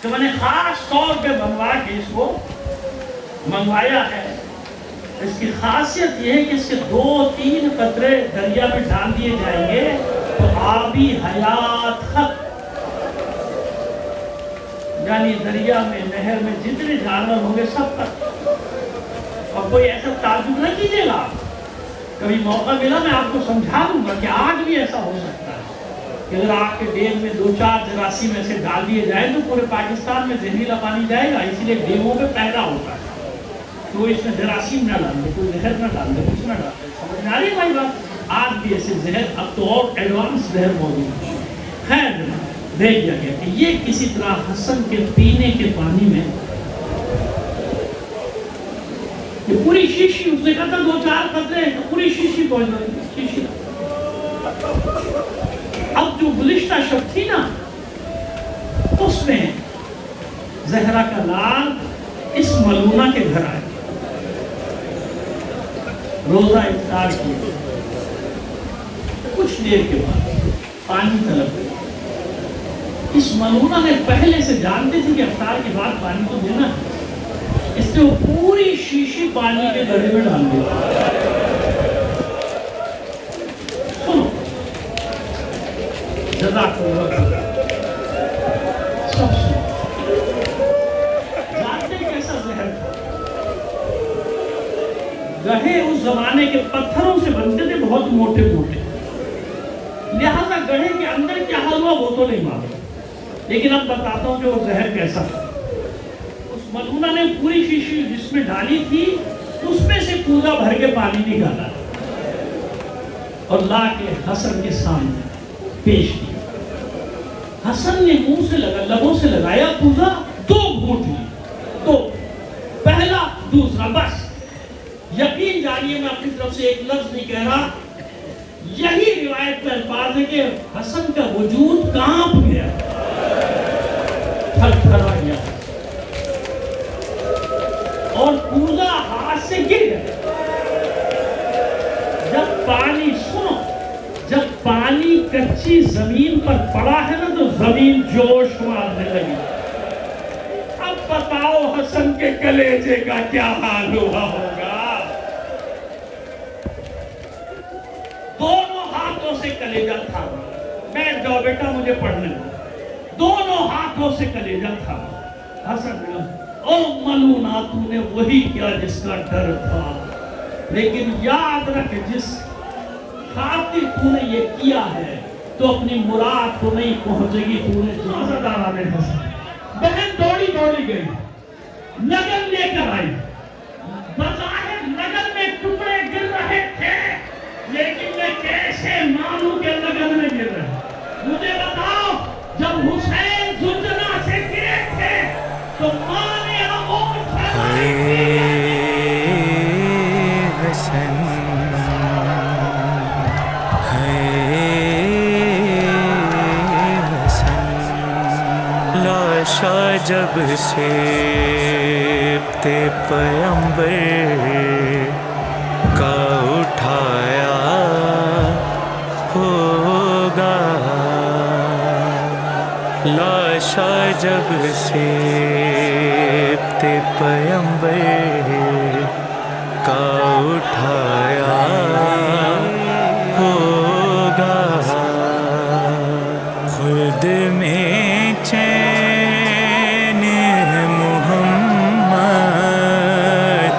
کہ میں نے خاص طور پہ بنوا کے اس کو منگوایا ہے۔ اس کی خاصیت یہ ہے کہ اس کے 2-3 قطرے دریا میں ڈال دیے جائیں گے تو آبی حیات ختم، یعنی دریا میں، نہر میں جتنے جانور ہوں گے سب ختم۔ اور کوئی ایسا تعجب نہ کیجیے گا، کبھی موقع ملا میں آپ کو سمجھا دوں گا کہ آج بھی ایسا ہو سکتا ہے کہ اگر آپ کے ڈیم میں 2-4 جراثیم ایسے ڈال دیے جائیں تو پورے پاکستان میں زہریلا پانی جائے گا۔ اسی لیے ڈیموں پہ پیدا ہوتا ہے تو وہ اس میں جراثیم نہ ڈال دے، کوئی زہر نہ ڈال دے، کچھ نہ ڈال دے۔ سمجھ میں آ رہی ہے بھائی بات؟ آج بھی ایسے زہر، اب تو اور ایڈوانس زہر موجود ہے۔ خیر دیکھ دیا گیا کہ یہ کسی طرح حسن کے پینے کے پانی میں یہ پوری شیشی، اس نے کہا تھا 2-4 قطرے، پوری شیشی پہنچ گئی، شیشی۔ اب جو گلشتہ شب تھی نا، اس میں زہرا کا لال اس ملونہ کے گھر آئے، روزہ افطار کیا، کچھ دیر کے بعد پانی طلب گئی۔ اس ملونہ نے پہلے سے جانتے تھے کہ افطار کے بعد پانی تو دینا ہے، اس نے وہ پوری شیشی پانی کے گڑھے میں ڈال دی۔ سنو، جزاک اللہ سب سنو، جانتے کیسا زہر تھا؟ گڑھے اس زمانے کے پتھروں سے بنتے تھے، بہت موٹے موٹے، لہذا گڑھے کے اندر کیا حال ہوا وہ تو نہیں معلوم، لیکن اب بتاتا ہوں کہ وہ زہر کیسا تھا۔ ملونہ نے پوری شیشی جس میں ڈالی تھی اس میں سے پورا بھر کے پانی نکالا اور لا کے حسن کے سامنے پیش کیا۔ حسن نے منہ سے لبوں سے لگایا پورا، 2 گھونٹ لی، 2، پہلا دوسرا، بس۔ یقین جانیے میں اپنی طرف سے ایک لفظ نہیں کہہ رہا، یہی روایت میں الفاظ ہے کہ حسن کا وجود کانپ گیا، تھر تھرا گیا اور پوزا ہاتھ سے گر گیا۔ جب پانی کچی زمین پر پڑا ہے نا تو زمین جوش مارنے لگی۔ اب بتاؤ حسن کے کلیجے کا کیا حال ہوا ہوگا؟ دونوں ہاتھوں سے کلیجہ تھا، بیٹھ جاؤ بیٹا مجھے پڑھنے دو، دونوں ہاتھوں سے کلیجہ تھا۔ حسن نے او ملونہ تو نے وہی کیا جس کا ڈر تھا، لیکن یاد رکھ جس خاطر تو نے یہ کیا ہے تو اپنی مراد کو نہیں پہنچے گی۔ تو نے جنازہ نے بہن دوڑی گئی، لگن لے کر آئی، بظاہر لگن میں ٹکڑے گر رہے تھے، لیکن میں کیسے مانوں کہ لگن میں گر رہے؟ مجھے بتاؤ، جب حسین زلجنا سے گرے تھے تو ماں نے حسن لاشا جب سے پیمبر کا اٹھایا ہوگا، لاشا جب سے پیمبر کا اٹھایا ہوگا، خلد میں چین محمد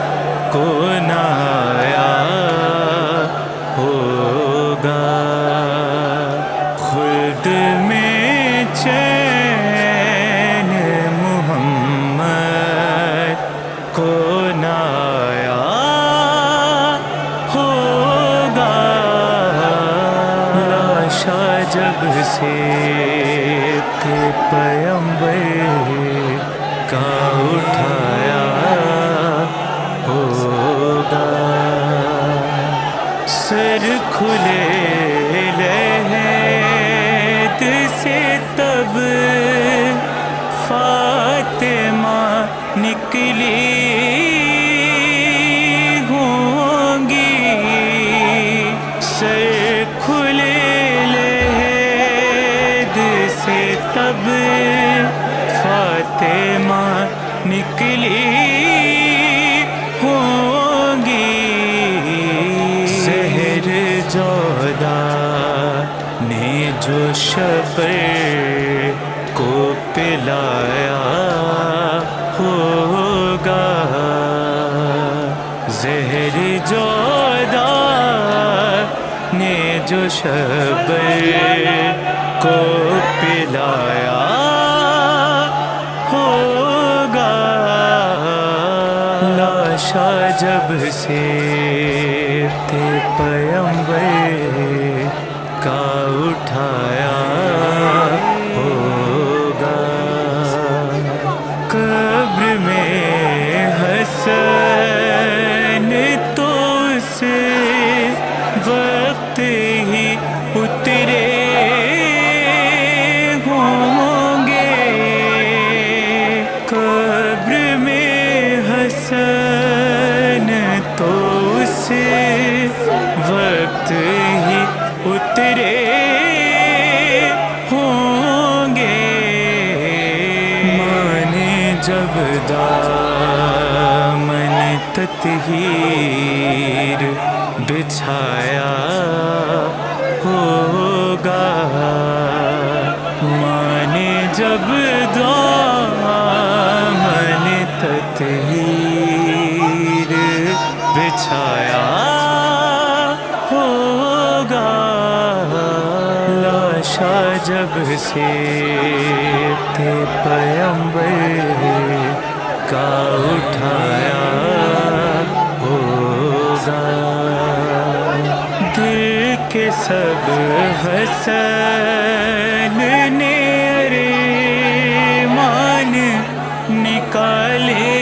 کو نہ آیا ہوگا، خلد میں چین محمد کو نہ آیا ہوگا، لاشا جب سے پیمبر کا اٹھایا ہوگا، سر کھلے لحد سے تب فاطمہ نکلی ہوں گی، سر کھلے لحد سے تب فاطمہ فاطمہ نکلی ہونگی، زہر جودا نے جو شبر کو پلایا ہوگا، زہر جودا نے جو شبر کو پلایا ہوگا، لاشا جب سے تھے پیمبر کا اٹھایا ہوگا، قبر میں حسن تو اس وقت ہی اترے ہوں گے، قبر میں حسن تو اس وقت ہی اترے ہوں گے، ماں نے جب دامن تطہیر بچھایا ہوگا، ماں نے جب دامن تطہیر بچھایا ہوگا، لاشا جب سے تھے پیمبر کا اٹھایا ہوگا، دل کے سب حسن نے ارمان نکالے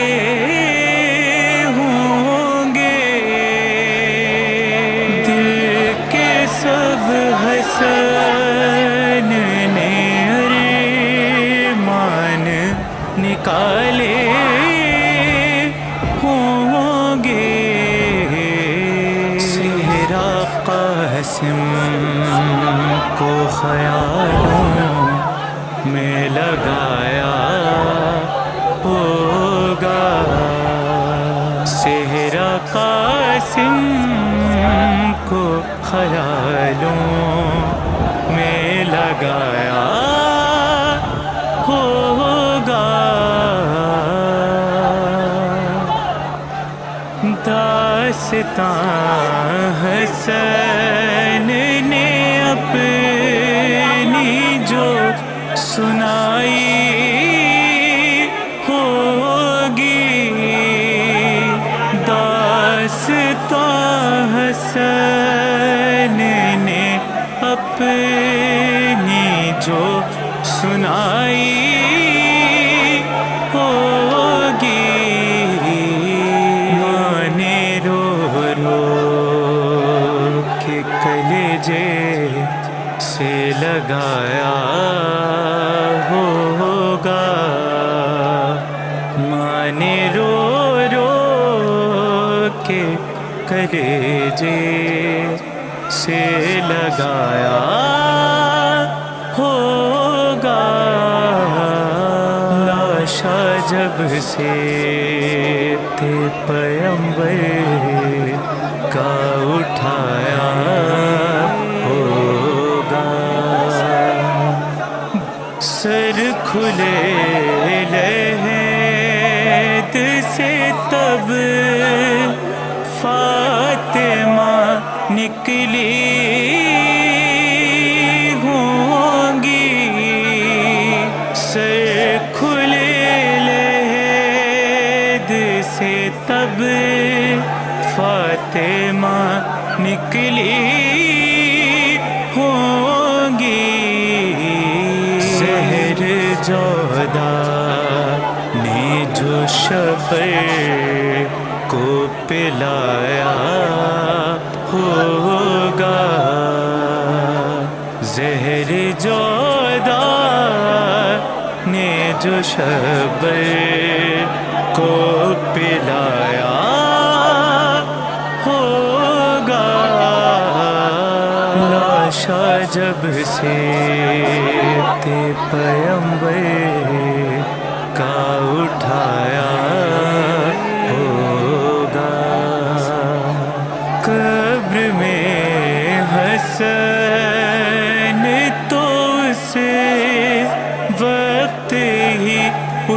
ہوں گے، دل کے سب حسن نے ارمان نکالے ہوں گے، صحرا قاسم کو خیالوں میں لگایا ہوگا، صحرا قاسم کو خیالوں میں لگایا ہوگا، داستان حسن نے اپنی جو سنائی ہوگی، داستان حسن نے اپنی جو سنائی ہوگی، ماں نے رو رو کے کلیجے سے لگایا ہوگا، ماں نے رو رو کے کلیجے سے لگایا ہوگا، لاشا جب سے تھے پیمبر کا اٹھایا ہوگا، سر کھلے لحد سے تب فاطمہ نکلی ہوں گی، سر کھلے لحد سے تب فاطمہ نکلی ہوں گی، زہر جودا نے جو شبر کو پلایا ہوگا، زہر جودا نے جو شبر کو پلایا ہوگا، لاشا جب سے تھے پیمبر کا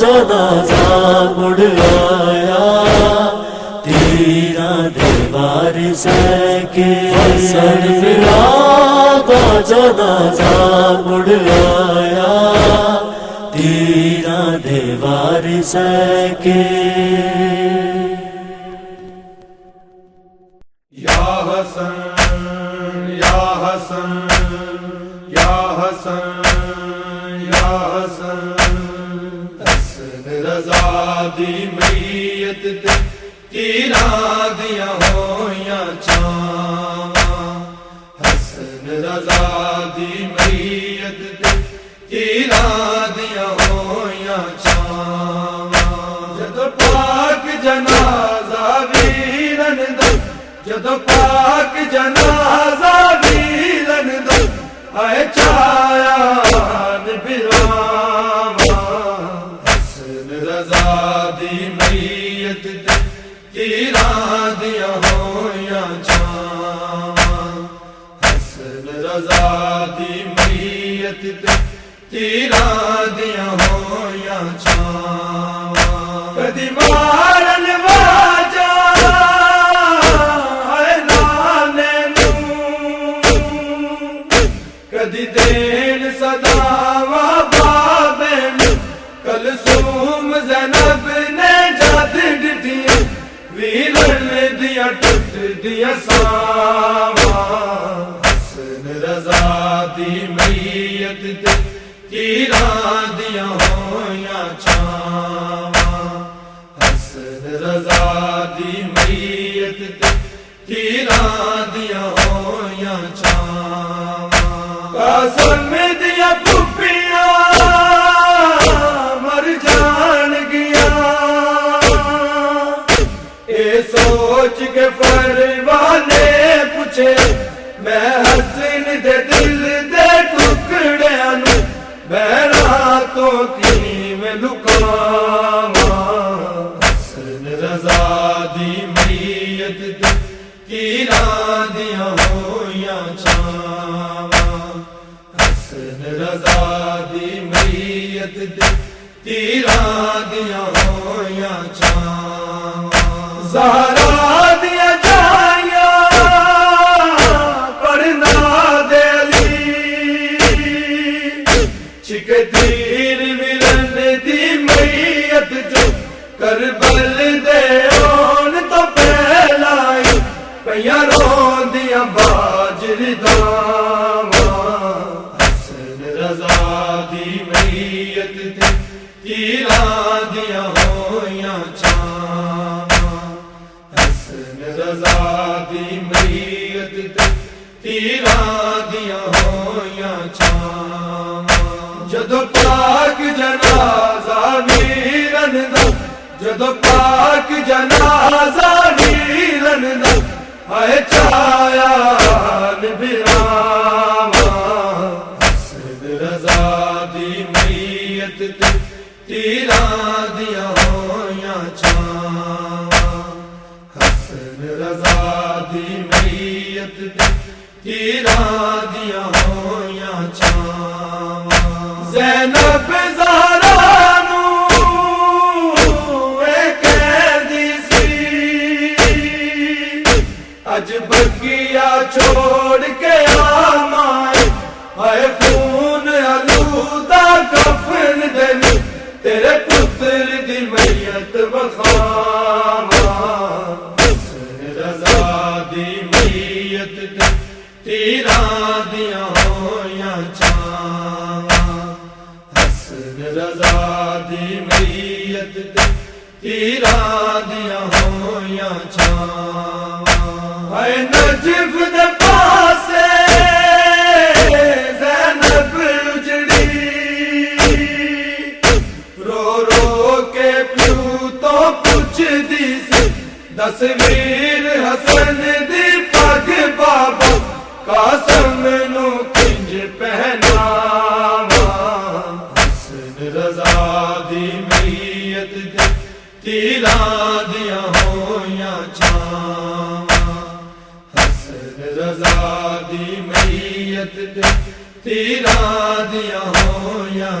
جنازہ مڑ آیا تیرا دیوار سے کے حسن ملا کا جنازہ مڑ آیا تیرا دیوار سے کے یا حسن یا حسن یا حسن یا حسن حسن رضا دی میت تیرا دیا ہویاں چھاواں حسن رضا دی میت تیرا دیا ہویاں چھاواں جدو پاک جنازہ ویرن دا جدو پاک جنازہ ویرن دا آئے چایا براواں حسن رضا دی میت تیرا دیا ہویاں چھاواں حسن رضا دی میت تیرا دیا ہویاں چھاواں کدی مارن واجا ہے نانے نوں کدی دین صداواں بابے نوں کلثوم زینب نے جد ڈٹھیاں ویرن دیا ٹوٹ دیا ساواں حسن رضا دی میت تیرا دیا ہویاں چھاواں حسن رضا دی میت تیرا دیا ہویاں چھاواں قاسم دیا پھپھیاں مر جان گیا اے سوچ کے فروانے پوچھے میں حسن دے دل دے ٹکڑیاں نوں میں راتوں کی میں لکاواں حسن رضا دی میت تیرا دیا ہویاں چھاواں حسن رضا دی میت تیرا دیا ہویاں چھاواں زہرا دیا جائیاں پڑھنا دے چک تیر ورن دی میت جو کربل دے اون تو پہلائی پیاں رون دیا باجر داواں حسن رضا دی میت تیرا دیا ہویاں چھاواں حسن رضا دی میت تیرا دیا ہویاں چھاواں جدو پاک جنازہ ویرن دا جدو پاک جنازہ ویرن دا آئے چایا براواں حسن رضا دی میت تیرا دیا ہویاں چھاواں حسن رضا دی میت تیرا دیا ہویاں چھاواں زینب زہرا نوں اے کہندی سی اج بقیہ چھوڑ کے آمائے ہائے خون آلودہ کفن دے تیرے پتر دی میت بخاواں حسن رضا دی میت تیرا دیا ہویاں چھاواں حسن رضا دی میت تیرا دیا ہویاں چھاواں اے نجف دے پاسے زینب اجڑی رو رو کے پیو تو پوچھ دی سی تصویر حسن دی پگ بابا قاسم نو کنج پہناواں حسن رضا دی میت تیرا دیا ہویاں چھاواں حسن رضا دی میت تیرا دیا ہویاں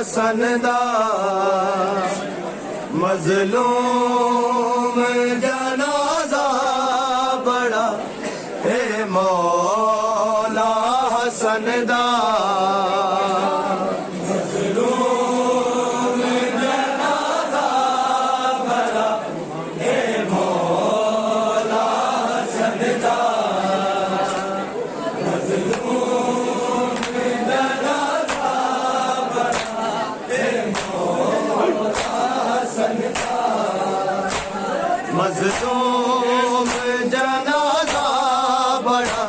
حسن دا مظلوم جنازہ بڑا اے مولا حسن دا مظلوم جنازہ بڑا اے مولا حسن دا مظلوم جنازہ بڑا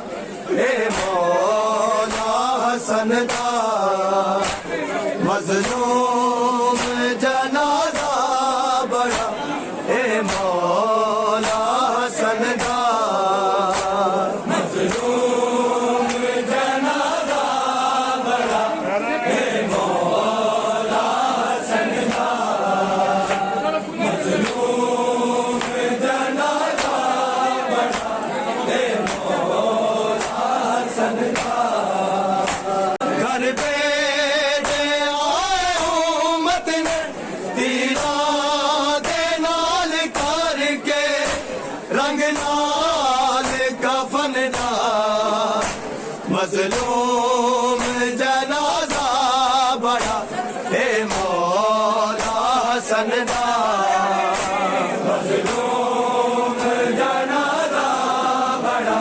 اے مولا حسن دا مظلوم جنازہ بڑا اے مولا حسن دا مظلوم جنازہ بڑا اے مولا حسن دا مظلوم گھر پہ دے آئے امت نے تیرا دے نال کر کے رنگ لال کفن دا مظلوم جنازہ بڑا اے مولا حسن دا مظلوم جنازہ بڑا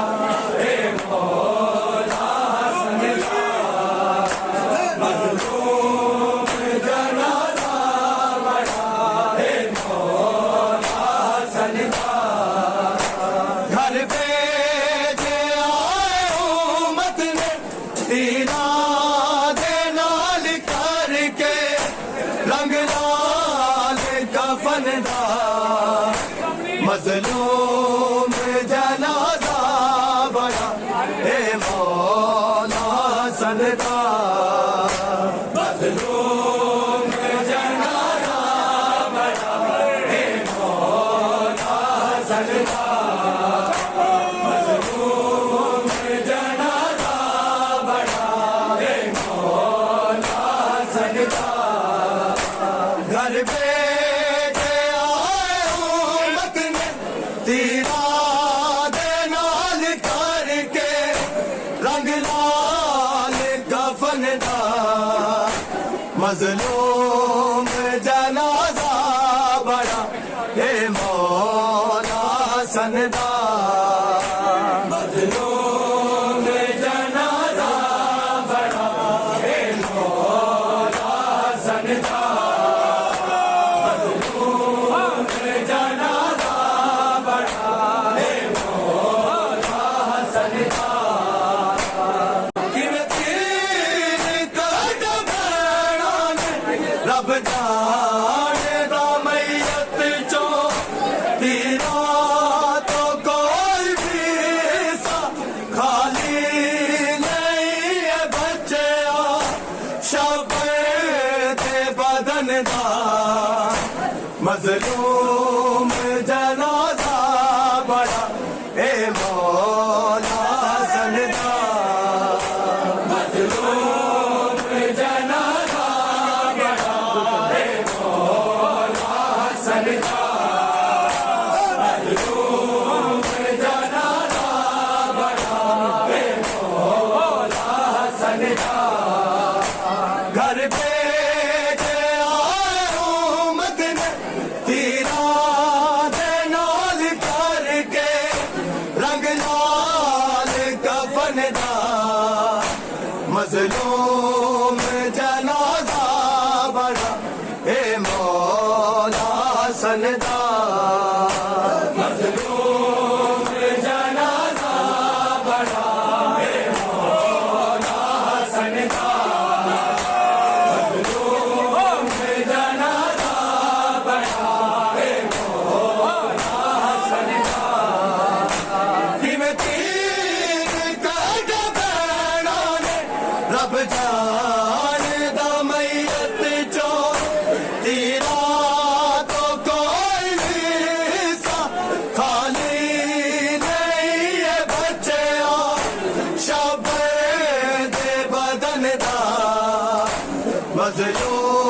اے مولا حسن دا مظلوم جنازہ بڑا اے مولا حسن دا گھر پہ دے آئے امت نے تیرا دے نال کر کے رنگ لال کفن دا مظلوم جنازہ بڑا اے مولا حسن دا مظلوم جنازہ بڑا اے مولا حسن دا مظلوم جنازہ بڑا اے مولا حسن دا گھر پہ دے آئے امت نے تیرا دے نال کر کے رنگ لال کفن دا مظلوم جنازہ بڑا اے مولا حسن دا مظلوم جنازہ بڑا اے مولا حسن دا مظلوم جنازہ بڑا اے مولا حسن دا رب جانے دا میت چو تیرا تو کوئی بھی سا خالی نہیں ہے بچیا شب دے بدن دا مظلوم جنازہ بڑا اے مولا حسن دا مظلوم جنازہ بڑا اے مولا حسن دا مظلوم جنازہ بڑا اے مولا حسن دا گھر پہ دے آئے امت نے تیرا دے نال کر کے رنگ لال کفن دا مظلوم جنازہ بڑا اے مولا حسن دا مظلوم جنازہ بڑا اے مولا حسن دا مظلوم جنازہ بڑا اے مولا حسن دا تیر کٹ بیڑا نے رب جان دا میت چو تیرا تو کوئی نہیں سا خالی نہیں ہے بچیا شب دے بدن دا مظلوم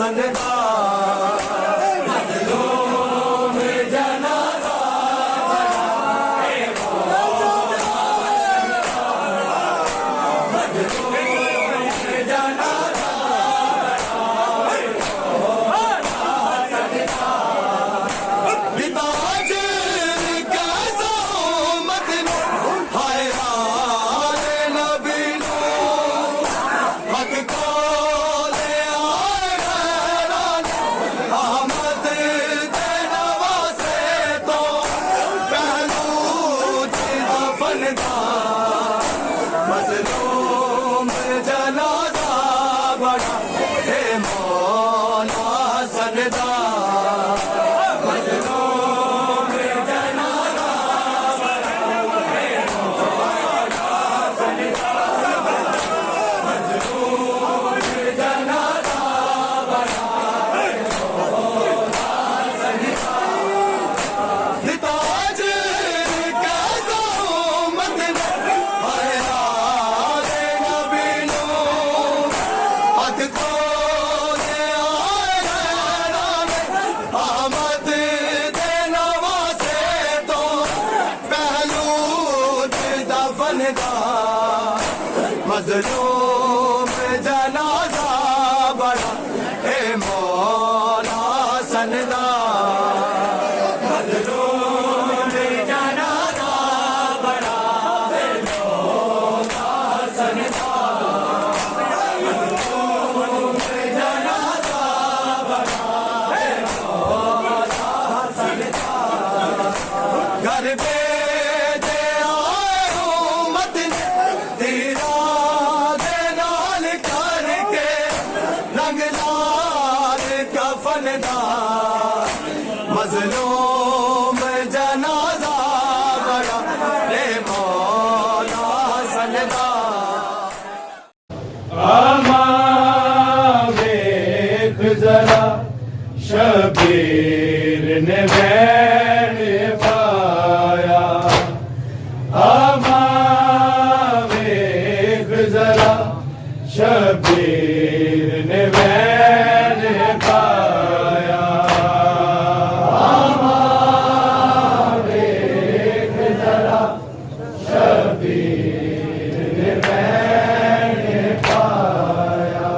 حسن دا مظلوم جنازہ بڑا اے مولا مظلوم جنازہ بڑا اے مولا حسن دا بتاج کیسا امت ہائے آل نبی نو حق کو لے آئے حیران احمد دے نواسے تو پہلو دفن دا مظلوم جنازہ بڑا اے مولا حسن دا مظلوم جنازہ بڑا اے مولا حسن دا مظلوم جنازہ بڑا اے مولا حسن دا تاج کیسا امت ہائے آل نبی نو حق کو لے آئے حیران احمد دے نواسے تو پہلو دفن دا مظلوم جنازہ بڑا اے مولا حسن دا مظلوم جنازہ بڑا اے مولا حسن دا مظلوم جنازہ بڑا اے مولا حسن دا گھر بھیجے آئے امت نے تیرا دے نال کر کے رنگ لال کفن دا مظلوم جنازہ بڑا اے مولا حسن دا آما ویکھ ذرا شبیر نے وین پایا آما ویکھ ذرا شبیر نے وین پایا آما ویکھ ذرا شبیر نے وین پایا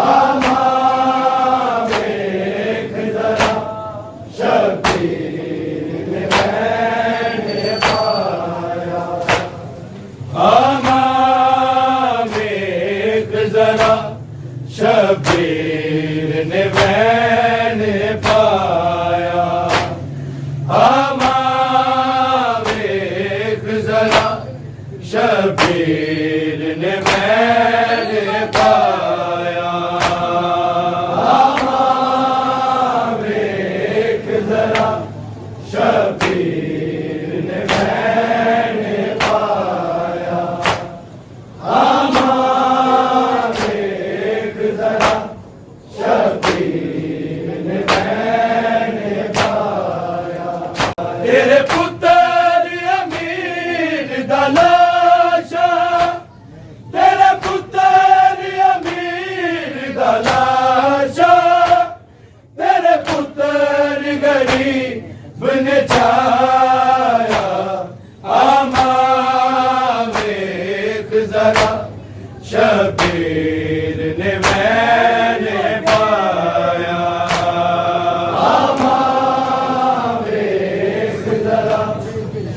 آما ویکھ ذرا شبیر نے وین پایا آما ویکھ ذرا شبیر نے وین پایا آما ویکھ ذرا شبیر نے وین پایا آما ویکھ ذرا شبیر نے وین پایا آما ویکھ ذرا شبیر نے وین پایا تیرے پتر امیر دا لاشا تیرے پتر امیر دا لاشا تیرے پتر غریب نے چایا آما ویکھ ذرا شبیر نے وین پایا آما ویکھ ذرا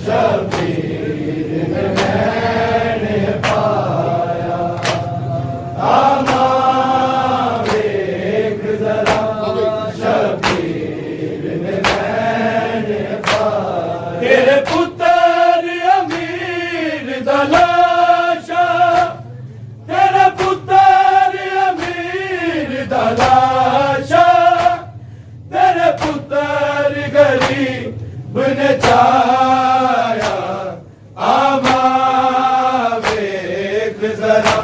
شبیر نے وین پایا آما ویکھ ذرا شبیر نے وین پایا تیرے پتر امیر دا لاشا تیرے پتر امیر دا لاشا تیرے پتر غریب نے چایا آما ویکھ ذرا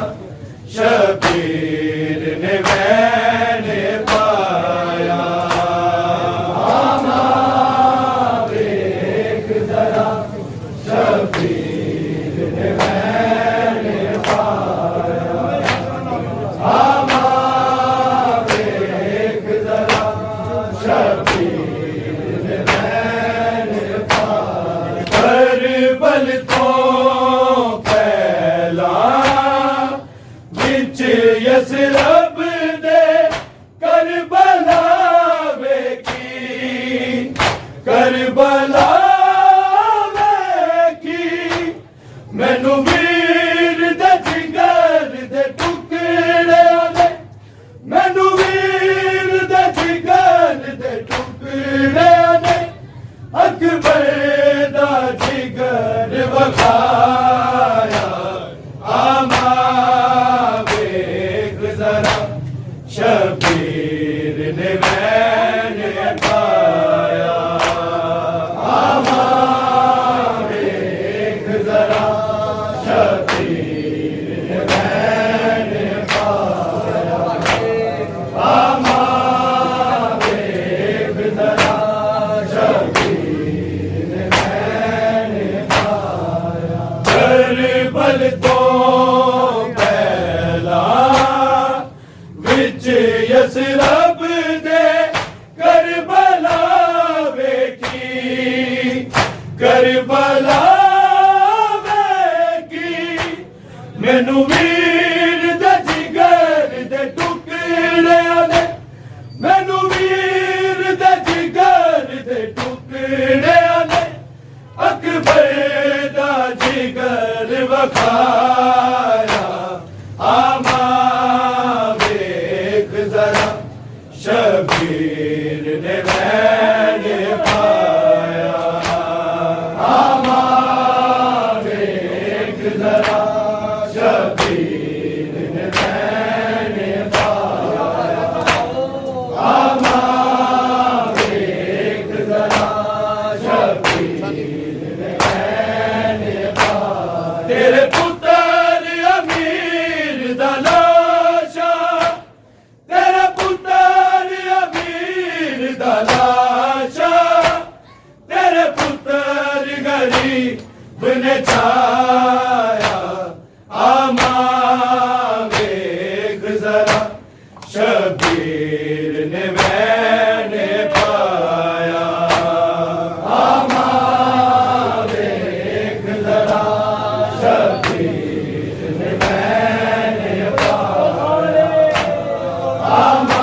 شبیر نے وین پایا آما ویکھ ذرا شبیر نے وین پایا آما ویکھ کربلا ویکھی مینوں ویر دے جگر دے ٹکڑیاں نے مینوں ویر دے جگر دے ٹکڑیاں نے اکبر دا جگر وکھایا آما ویکھ ذرا شبیر نے میں پایا آما ویکھ ذرا شبیر نے میں پایا آما ویکھ ذرا شبیر نے میں پایا کربل تو یسرب دے کربلا ویکھی کربلا ویکھی مینوں ویر دے جگر دے ٹکڑیاں نے مینوں ویر دے جگر دے ٹکڑیاں نے اکبر دا جگر وکھایا آما شبیر نے میں پایا آما ویکھ ذرا شبیر نے میں پایا آما ویکھ ذرا شبیر نے میں پایا تیرے پتر امیر دا لاشا تیرے پتر دلاشا تیرے پتر غریب نے چھایا آما ویکھ ذرا شبیر نے میں پایا آما ویکھ ذرا شبیر نے میں پایا آما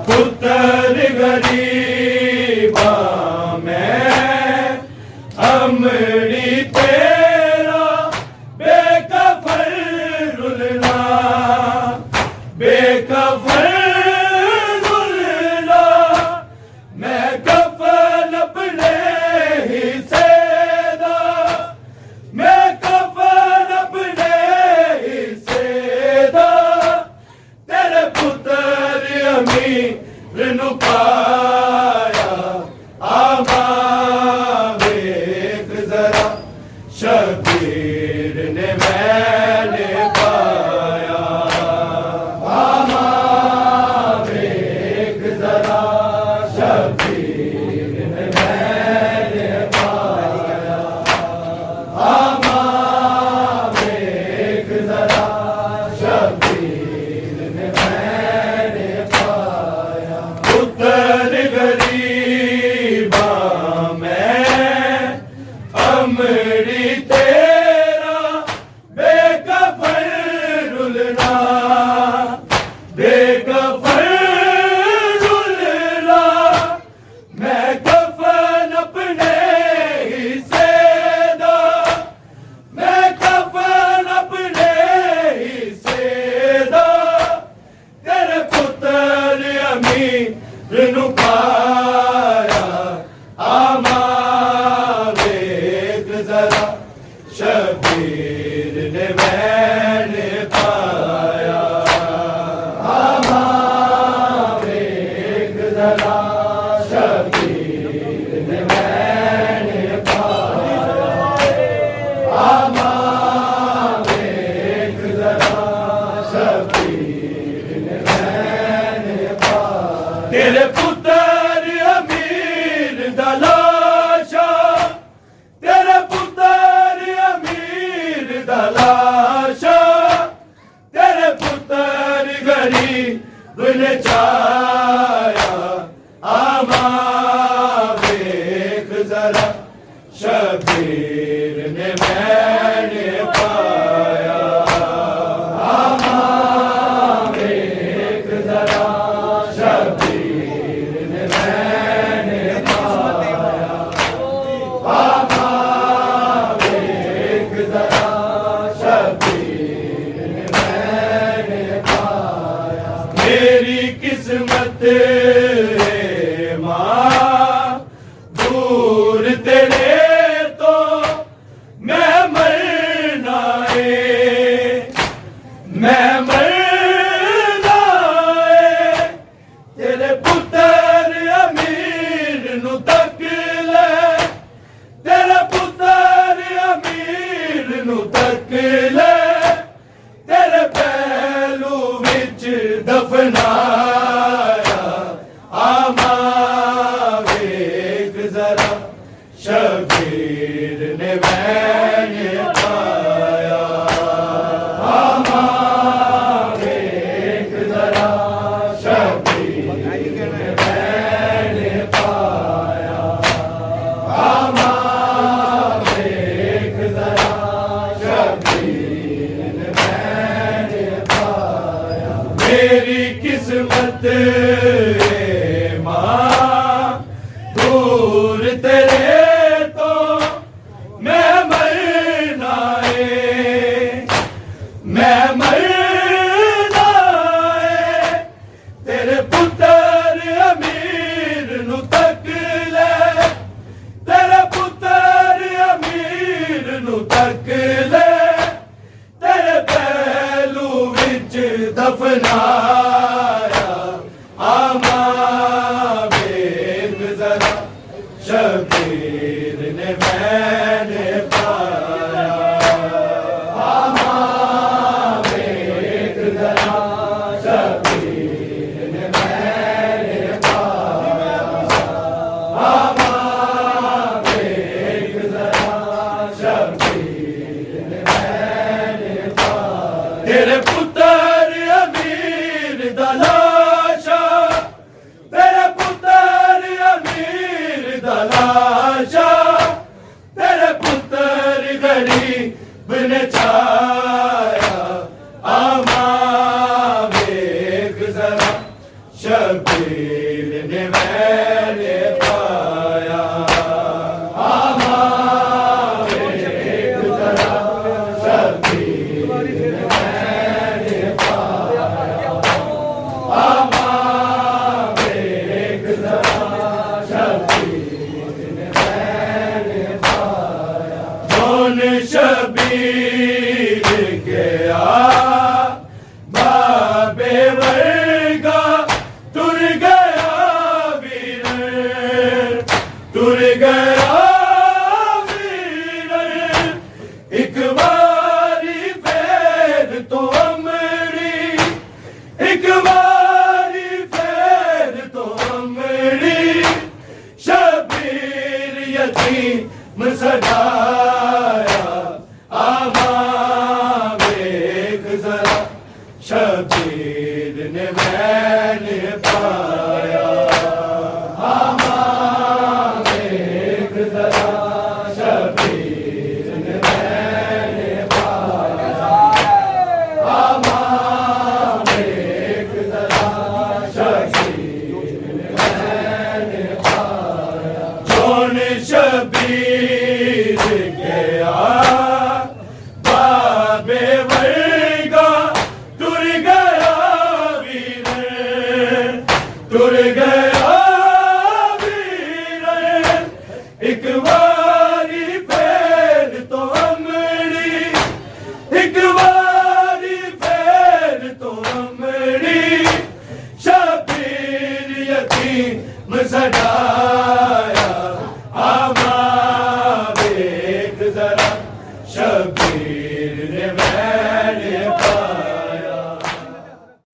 پتر غریباں میں امڑی تیرا بے کفن رلنا بے کفن رلنا میں کفن اپنے حصے دا میں کفن اپنے حصے دا تیرے پتر امیر نو پایا آما ویکھ ذرا شبیر نے میں پایا آما ویکھ ذرا شبیر نے میں پایا آما ویکھ ذرا شبیر نے میں پایا پتر غریباں میں امڑی تیرا بے کفن رلنا بے کفن رلنا میں کفن اپنے حصے دا میں کفن اپنے حصے دا تیرے پتر امیر نو پایا آما ویکھ ذرا شبیر نے میں پایا آما ویکھ ذرا شبیر نے میں پایا آما ویکھ ذرا شبیر نے میں پایا تیرے پتر امیر دا لاشا تیرے پتر امیر دا لاشا تیرے پتر غریب نے چھایا آما ویکھ ذرا شبیر نے میں پایا آما ਨੂੰ ਤੱਕ ਲੈ ਤੇਰੇ ਪਹਿਲੂ ਵਿੱਚ ਦਫਨਾਇਆ ਆਮਾ ਵੇਖ ਜ਼ਰਾ ਸ਼ਬੀਰ ਨੇ ਵੈਣ ਪਾਇਆ ਆਮਾ ਵੇਖ ਜ਼ਰਾ ਸ਼ਬੀਰ ਨੇ ਵੈਣ ਪਾਇਆ ਆਮਾ ਵੇਖ ਜ਼ਰਾ ਸ਼ਬੀਰ ਨੇ ਵੈਣ ਪਾਇਆ ਮੇਰੀ ਕਿਸਮਤ ਏ ਮਾਂ ਦੂਰ ਤੇਰੇ ਤੋਂ ਮੈਂ ਮਰਨਾ ਏ ਮੈਂ ਮਰਨਾ ਏ ਤੇਰੇ ਪੁੱਤਰ ਅਮੀਰ ਨੂੰ ਤੱਕ ਲੈ ਤੇਰੇ ਪੁੱਤਰ ਅਮੀਰ ਨੂੰ ਤੱਕ ਲੈ ਤੇਰੇ ਪਹਿਲੂ ਵਿੱਚ ਦਫਨਾਇਆ ਆਮਾ ਵੇਖ ਜ਼ਰਾ ਸ਼ਬੀਰ ਨੇ ਵੈਣ ਪਾਇਆ ਆਮਾ ਵੇਖ ਜ਼ਰਾ ਸ਼ਬੀਰ ਨੇ ਵੈਣ ਪਾਇਆ ਆਮਾ ਵੇਖ ਜ਼ਰਾ ਸ਼ਬੀਰ ਨੇ ਵੈਣ ਪਾਇਆ ਤੇਰੇ ਪੁੱਤਰ ਅਮੀਰ ਦਾ ਲਾਸ਼ਾ ਤੇਰੇ ਪੁੱਤਰ ਅਮੀਰ ਦਾ ਲਾਸ਼ਾ ਤੇਰੇ ਪੁੱਤਰ ਗਰੀਬ ਨੇ ਛਾਇਆ ਆਮਾ ਵੇਖ ਜ਼ਰਾ ਸ਼ਬੀਰ ਨੇ ਵੈਣ ਪਾਇਆ ਆਮਾ ਵੇਖ ਜ਼ਰਾ ਸ਼ਬੀਰ ਨੇ ਵੈਣ ਪਾਇਆ ਆਮਾ ਵੇਖ ਜ਼ਰਾ ਸ਼ਬੀਰ ਨੇ ਵੈਣ ਪਾਇਆ ਜੋਨ ਸ਼ਬੀਰ ਗਿਆ ਬਾਬੇ ਵਰਗਾ ਤੁਰ ਗਿਆ ਵੀਰ ਤੁਰ ਗਿਆ ਵੀਰ ਇੱਕ ਵਾਰੀ ਫੇਰ ਤੋਂ ਅਮਰੀ ਇੱਕ ਵਾਰੀ ਫੇਰ ਤੋਂ ਅਮਰੀ ਸ਼ਬੀਰ ਯਤੀਮ ਸਦਾਇਆ ਆਮਾ ਵੇਖ ਜ਼ਰਾ ਸ਼ਬੀਰ ਨੇ ਵੈਣ ਪਾਇਆ ਆਮਾ ਵੇਖ ਜ਼ਰਾ ਸ਼ਬੀਰ ਨੇ ਵੈਣ ਪਾਇਆ ਆਮਾ ਵੇਖ ਜ਼ਰਾ ਸ਼ਬੀਰ ਨੇ ਵੈਣ ਪਾਇਆ ਜੋਨ ਸ਼ਬੀਰ ਗਿਆ ਬਾਬੇ ਵਰਗਾ ਤੁਰ ਗਿਆ ਵੀਰ ਤੁਰ ਗਿਆ ਵੀਰ ਇੱਕ ਵਾਰੀ ਫੇਰ ਤੋਂ ਅਮੜੀ ਇੱਕ ਵਾਰੀ ਫੇਰ ਤੋਂ ਅਮੜੀ ਸ਼ਬੀਰ ਯਤੀਮ ਸਦਾਇਆ ਆਮਾ ਵੇਖ ਜ਼ਰਾ ਸ਼ਬੀਰ ਨੇ ਵੈਣ ਪਾਇਆ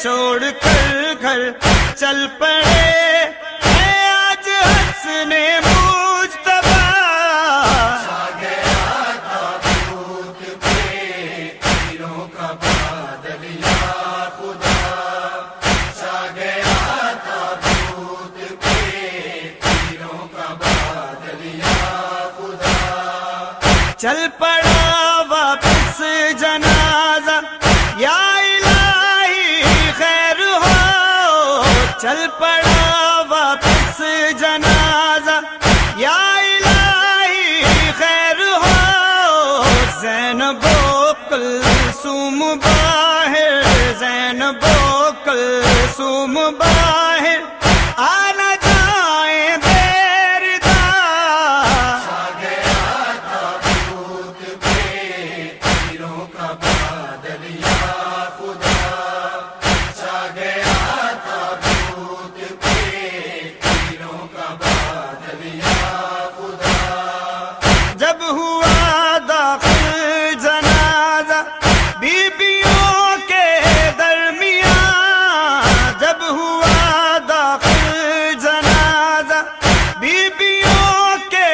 چھوڑ کر گھر چل پڑے اے آج حسن مجتبیٰ چل پڑا واپس جنازہ یا الہی خیر ہو چل پڑا واپس جنازہ یا الہی خیر ہو زینب و کلثوم باہر زینب و کلثوم باہر آنا جائیں دیر دا جب ہوا داخل جنازہ بیبیوں کے درمیان جب ہوا داخل جنازہ بیبیوں کے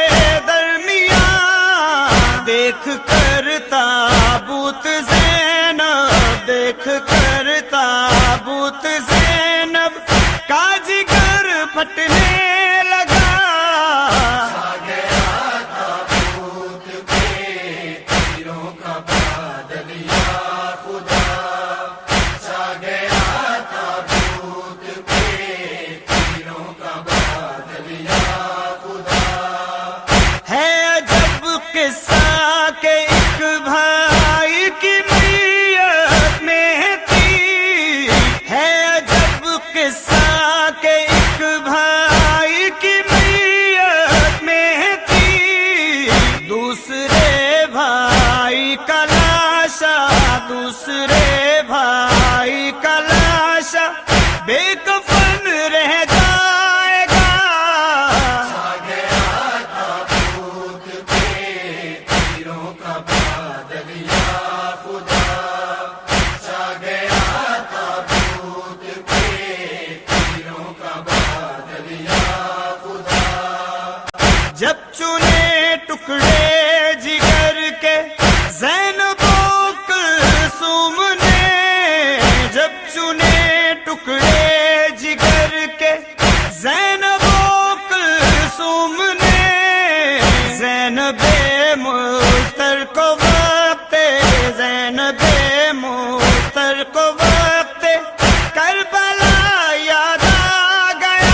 درمیان دیکھ کر تابوت زینب دیکھ کر تابوت زینب کا جگر پھٹنے لگا ہے جب قصہ کہ ایک بھائی کی میت میں تھی ہے جب قصہ کہ ایک بھائی کی میت میں تھی دوسرے بھائی کا لاشا دوسرے بھائی کا لاشا بے کفن رہ جائے گا جب چنے ٹکڑے جگر کے زینب و کلثوم نے جب چنے ٹکڑے جگر کے زینب و کلثوم نے زینب مستر کو وقت زینب مستر کو وقت کربلا یاد آ گیا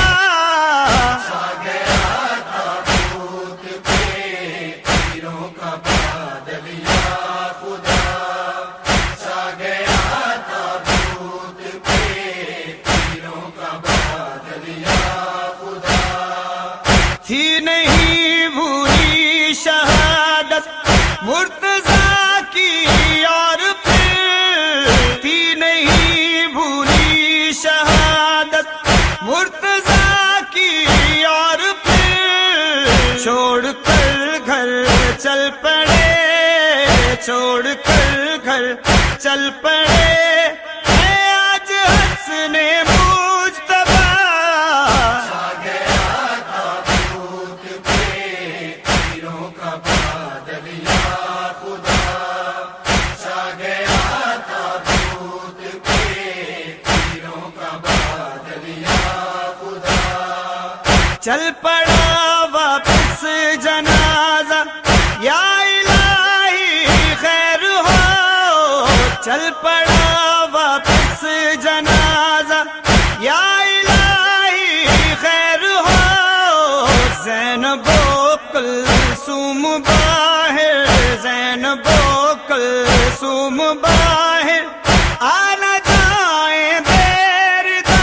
تھی نہیں بھولی شہادت مرتضیٰ کی اور پھر تھی نہیں بھولی شہادت مرتضیٰ کی اور پھر چھوڑ کر گھر چل پڑے چھوڑ کر گھر چل پڑے اے آج حسن مجتبیٰ چل پڑا واپس جنازہ یا الہی خیر ہو چل پڑا واپس جنازہ یا الہی خیر ہو زینب و کلثوم باہر زینب و کلثوم باہر آنا جائیں دیر دا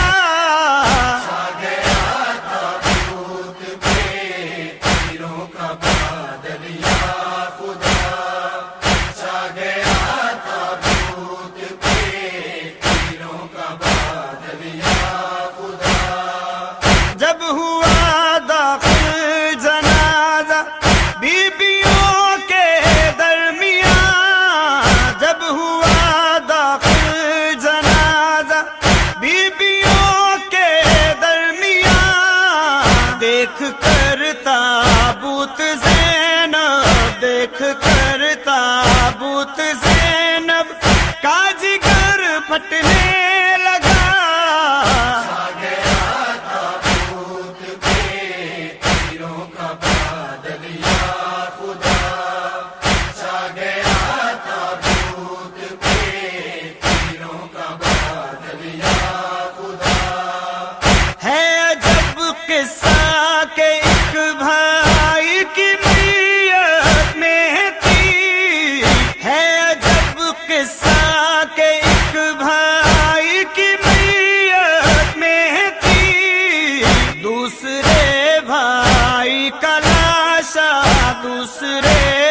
آسرے